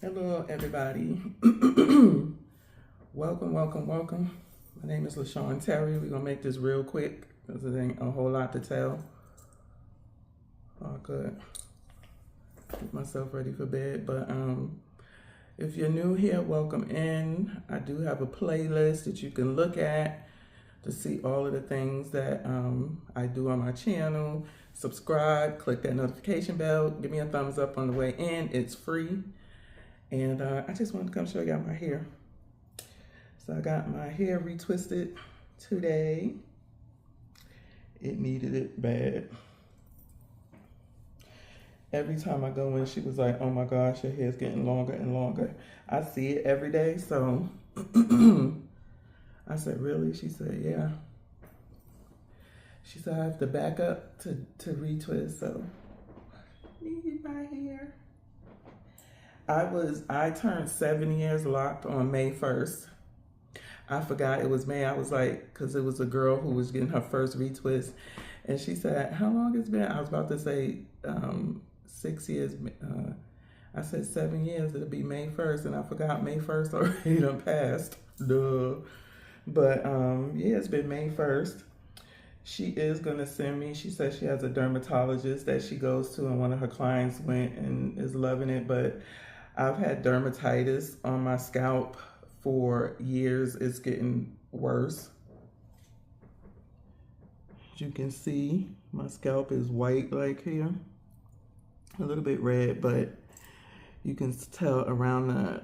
Hello, everybody. welcome. My name is Lashawnterry. We're gonna make this real quick because it ain't a whole lot to tell. Oh, good. Get myself ready for bed. But if you're new here, welcome in. I do have a playlist that you can look at to see all of the things that I do on my channel. Subscribe, click that notification bell, give me a thumbs up on the way in. It's free. And I just wanted to come show you my hair. So I got my hair retwisted today. It needed it bad. Every time I go in, she was like, oh my gosh, your hair's getting longer and longer. I see it every day, so I said, really? She said, yeah. She said, I have to back up to retwist, so I need my hair. I turned 7 years locked on May 1st. I forgot it was May. I was like, because it was a girl who was getting her first retwist. And she said, how long it's been? I was about to say 6 years. I said 7 years. It'll be May 1st. And I forgot May 1st already done passed. Duh. But yeah, it's been May 1st. She is going to send me. She says she has a dermatologist that she goes to. And one of her clients went and is loving it. But I've had dermatitis on my scalp for years. It's getting worse. As you can see, my scalp is white like here. A little bit red, but you can tell around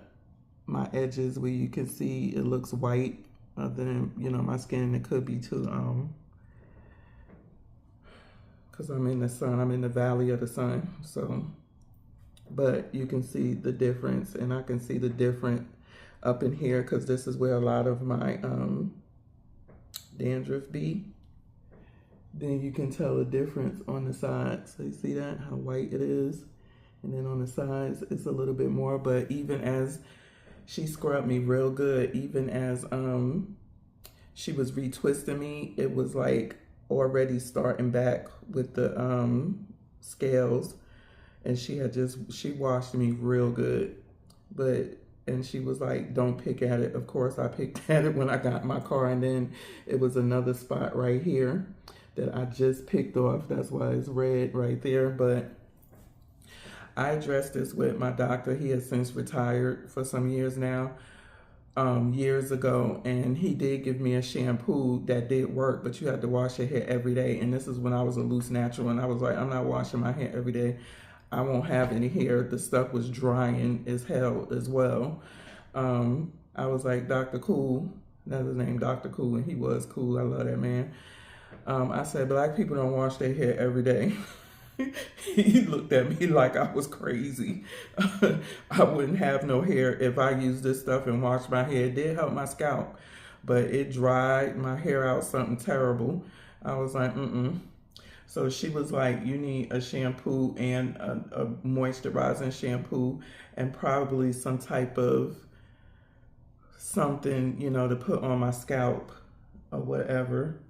my edges where you can see it looks white. Other than, my skin, it could be too, because I'm in the sun. I'm in the valley of the sun, so. But you can see the difference, and I can see the difference up in here because this is where a lot of my dandruff be. Then you can tell the difference on the sides. So you see that, how white it is? And then on the sides, it's a little bit more. But even as she scrubbed me real good, even as she was retwisting me, it was like already starting back with the scales. And she washed me real good. And she was like, don't pick at it. Of course, I picked at it when I got in my car. And then it was another spot right here that I just picked off. That's why it's red right there. But I addressed this with my doctor. He has since retired for some years now, years ago. And he did give me a shampoo that did work, but you had to wash your hair every day. And this is when I was a loose natural. And I was like, I'm not washing my hair every day. I won't have any hair. The stuff was drying as hell as well. I was like, Dr. Cool, that's his name, Dr. Cool, and he was cool. I love that man. I said, black people don't wash their hair every day. He looked at me like I was crazy. I wouldn't have no hair if I used this stuff and washed my hair. It did help my scalp, but it dried my hair out something terrible. I was like, So she was like, you need a shampoo and a moisturizing shampoo and probably some type of something, to put on my scalp or whatever.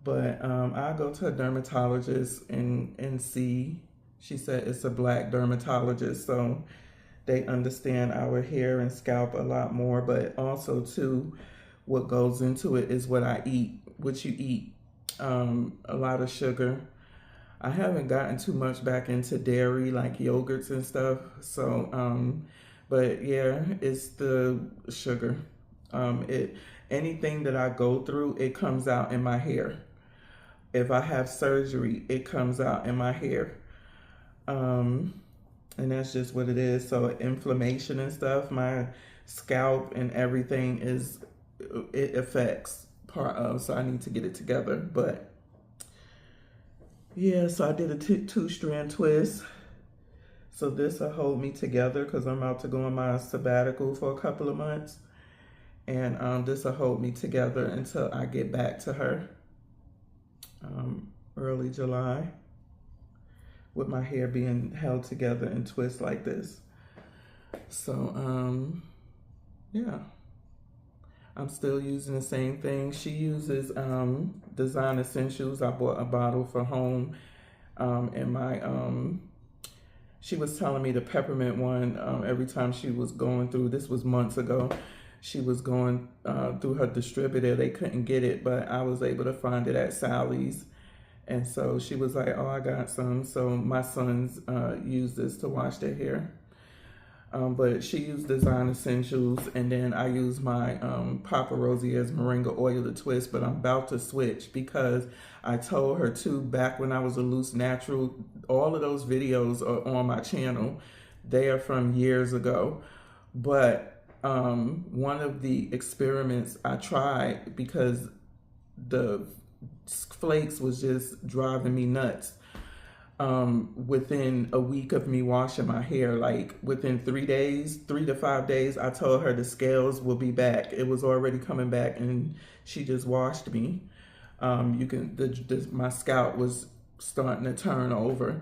But I'll go to a dermatologist and see. She said it's a black dermatologist, so they understand our hair and scalp a lot more. But also, too, what goes into it is what I eat, what you eat. A lot of sugar. I haven't gotten too much back into dairy, like yogurts and stuff. So, but yeah, it's the sugar. Anything that I go through, it comes out in my hair. If I have surgery, it comes out in my hair. And that's just what it is. So inflammation and stuff, my scalp and everything it affects part of, so I need to get it together. But yeah, so I did a two-strand twist. So this will hold me together because I'm about to go on my sabbatical for a couple of months. And this will hold me together until I get back to her early July, with my hair being held together and twist like this. So, yeah. I'm still using the same thing. She uses Design Essentials. I bought a bottle for home in my she was telling me the peppermint one, every time she was going through, this was months ago, she was going through her distributor, they couldn't get it, but I was able to find it at Sally's. And so she was like, oh, I got some. So my sons use this to wash their hair. But she used Design Essentials, and then I use my Papa Rosier's Moringa Oil to twist, but I'm about to switch because I told her to back when I was a loose natural. All of those videos are on my channel. They are from years ago. But one of the experiments I tried, because the flakes was just driving me nuts. Within a week of me washing my hair, like within 3 days, 3 to 5 days, I told her the scales will be back. It was already coming back, and she just washed me. My scalp was starting to turn over.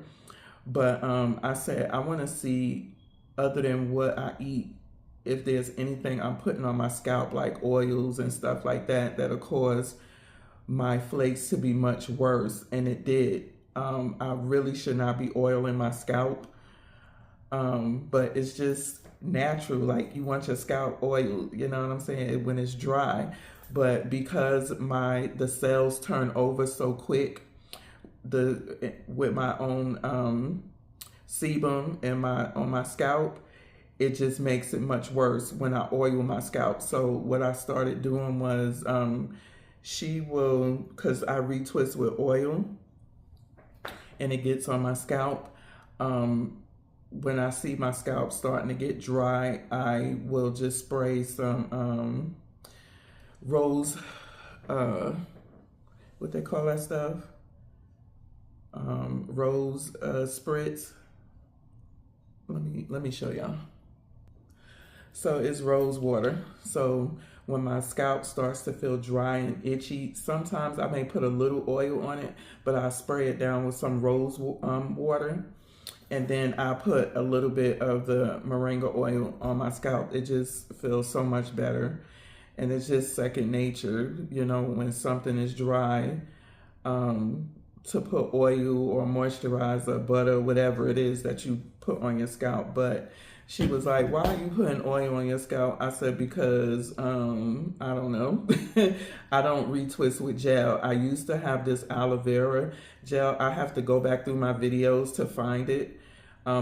But I said, I want to see, other than what I eat, if there's anything I'm putting on my scalp, like oils and stuff like that, that'll cause my flakes to be much worse. And it did. I really should not be oiling my scalp, but it's just natural. Like, you want your scalp oiled, you know what I'm saying, when it's dry. But because the cells turn over so quick, with my own sebum on my scalp, it just makes it much worse when I oil my scalp. So what I started doing was, because I retwist with oil, and it gets on my scalp. When I see my scalp starting to get dry, I will just spray some rose, what they call that stuff? Rose spritz. Let me show y'all. So it's rose water. So when my scalp starts to feel dry and itchy, sometimes I may put a little oil on it, but I spray it down with some rose water. And then I put a little bit of the moringa oil on my scalp. It just feels so much better. And it's just second nature, you know, when something is dry, to put oil or moisturizer, butter, whatever it is that you put on your scalp. But she was like, why are you putting oil on your scalp? I said, because, I don't know. I don't retwist with gel. I used to have this aloe vera gel. I have to go back through my videos to find it,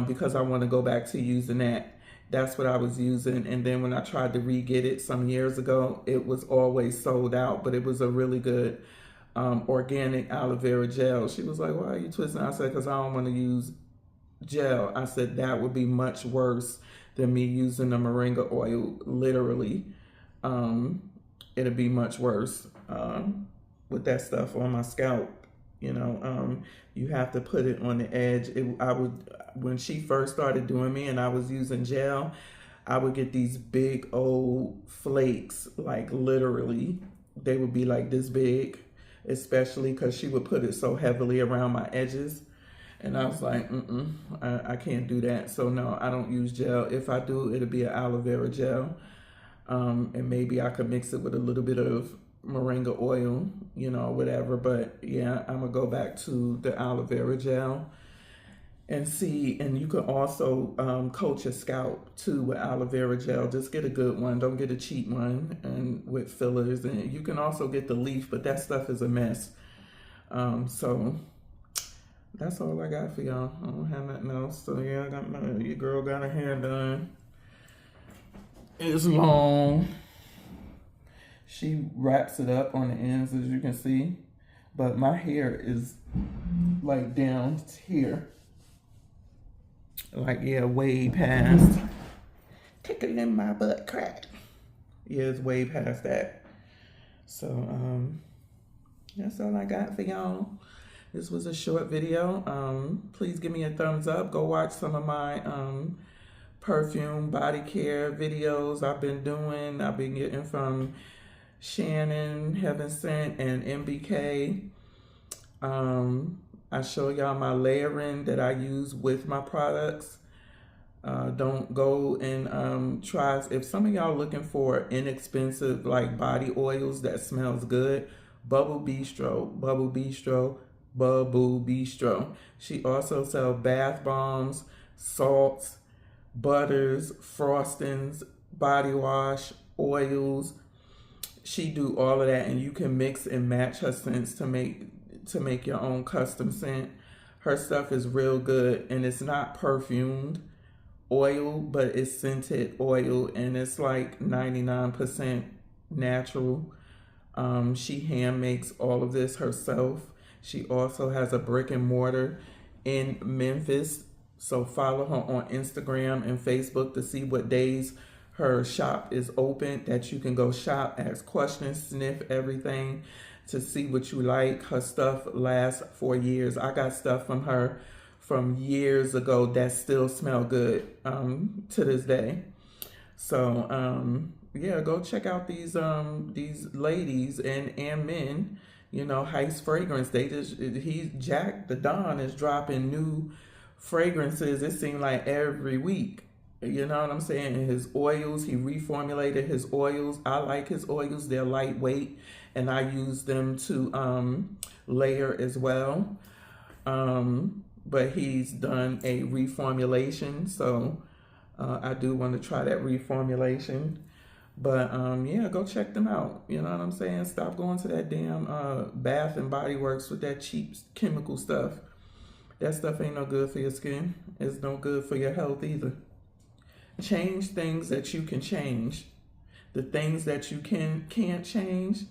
because I want to go back to using that. That's what I was using. And then when I tried to re-get it some years ago, it was always sold out, but it was a really good organic aloe vera gel. She was like, why are you twisting? I said, because I don't want to use gel. I said that would be much worse than me using the moringa oil. Literally, it'll be much worse with that stuff on my scalp. You know, you have to put it on the edge. When she first started doing me and I was using gel, I would get these big old flakes, like literally they would be like this big, especially because she would put it so heavily around my edges. And I was like, I can't do that. So no, I don't use gel. If I do, it'll be an aloe vera gel. And maybe I could mix it with a little bit of moringa oil, you know, whatever. But yeah, I'm gonna go back to the aloe vera gel and see. And you can also coat your scalp too with aloe vera gel. Just get a good one. Don't get a cheap one and with fillers. And you can also get the leaf, but that stuff is a mess. So that's all I got for y'all. I don't have nothing else. So yeah, your girl got her hair done. It's long. She wraps it up on the ends, as you can see. But my hair is like down here. Like, yeah, way past. Tickling in my butt crack. Yeah, it's way past that. So, that's all I got for y'all. This was a short video. Please give me a thumbs up. Go watch some of my perfume body care videos I've been doing. I've been getting from Shannon, Heaven Sent, and MBK. I show y'all my layering that I use with my products. Don't go and try. If some of y'all looking for inexpensive like body oils that smells good, Bubble Bistro. She also sells bath bombs, salts, butters, frostings, body wash, oils. She do all of that, and you can mix and match her scents to make your own custom scent. Her stuff is real good, and it's not perfumed oil, but it's scented oil, and it's like 99% natural. She hand makes all of this herself. She also has a brick and mortar in Memphis. So follow her on Instagram and Facebook to see what days her shop is open, that you can go shop, ask questions, sniff everything to see what you like. Her stuff lasts for years. I got stuff from her from years ago that still smell good to this day. So yeah, go check out these ladies and men. You know, Heist Fragrance. Jack the Don is dropping new fragrances. It seemed like every week. You know what I'm saying? And his oils, he reformulated his oils. I like his oils. They're lightweight, and I use them to layer as well. But he's done a reformulation, so I do want to try that reformulation. But yeah, go check them out. You know what I'm saying? Stop going to that damn Bath and Body Works with that cheap chemical stuff. That stuff ain't no good for your skin. It's no good for your health either. Change things that you can change. The things that you can't change,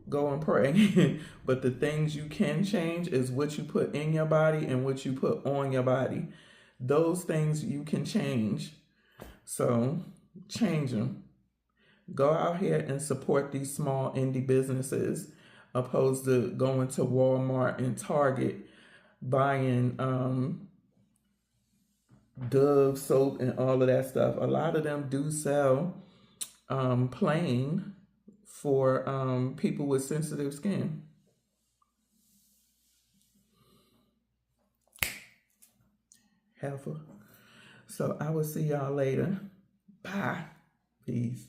go and pray. But the things you can change is what you put in your body and what you put on your body. Those things you can change. So change them. Go out here and support these small indie businesses, opposed to going to Walmart and Target buying Dove soap and all of that stuff. A lot of them do sell plain for people with sensitive skin. Heifer. So I will see y'all later. Bye. Peace.